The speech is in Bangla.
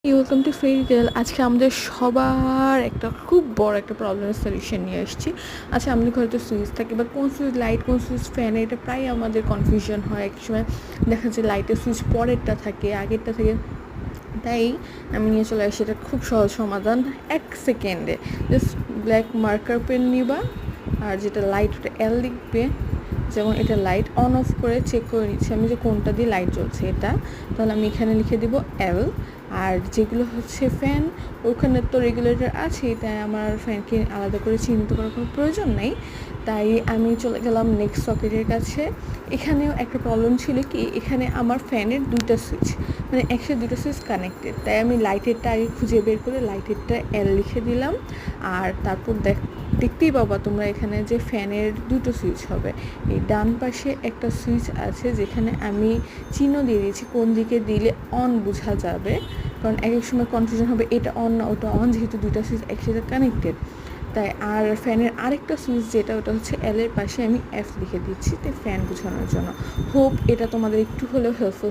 ওয়েলকাম টু ফেরি টেল। আজকে আমাদের সবার একটা খুব বড় একটা প্রবলেমের সলিউশন নিয়ে এসেছি। আচ্ছা, আমাদের ঘরে তো সুইচ থাকে, বা কোন সুইচ লাইট, কোন সুইচ ফ্যান, এটা প্রায় আমাদের কনফিউশন হয়। এক সময় দেখা যায় লাইটের সুইচ পরেরটা থাকে, আগেরটা থাকে। তাই আমি নিয়ে চলে আসি এটা খুব সহজ সমাধান। 1 সেকেন্ডে জাস্ট ব্ল্যাক মার্কার পেন নিবা, আর যেটা লাইট ওটা এল লিখবে। যেমন এটা লাইট অন অফ করে চেক করে নিচ্ছি আমি যে কোনটা দিয়ে লাইট জ্বলছে এটা, তাহলে আমি এখানে লিখে দিব এল। আর যেগুলো হচ্ছে ফ্যান, ওখানে তো রেগুলেটর আছে, তাই আমার ফ্যানকে আলাদা করে চিহ্নিত করার কোনো প্রয়োজন নেই। তাই আমি চলে গেলাম নেক্সট সকেটের কাছে। এখানেও একটা প্রবলেম ছিল কি, এখানে আমার ফ্যানের দুইটা সুইচ, মানে একসাথে দুটো সুইচ কানেক্টেড। তাই আমি লাইটেরটা আগে খুঁজে বের করে লাইটেরটা এল লিখে দিলাম। আর তারপর দেখতেই পাবা তোমরা এখানে যে ফ্যানের দুটো সুইচ হবে। এই ডান পাশে একটা সুইচ আছে যেখানে আমি চিহ্ন দিয়ে দিয়েছি কোন দিকে দিলে অন বোঝা যাবে, কারণ এক এক সময় কনফিউশন হবে এটা অন না ওটা অন, যেহেতু দুইটা সুইচ একসাথে কানেক্টেড। তাই আর ফ্যানের আরেকটা সুইচ যেটা, ওটা হচ্ছে এল এর পাশে আমি এফ লিখে দিচ্ছি, তাই ফ্যান বোঝানোর জন্য। হোপ এটা তোমাদের একটু হলেও হেল্পফুল হবে।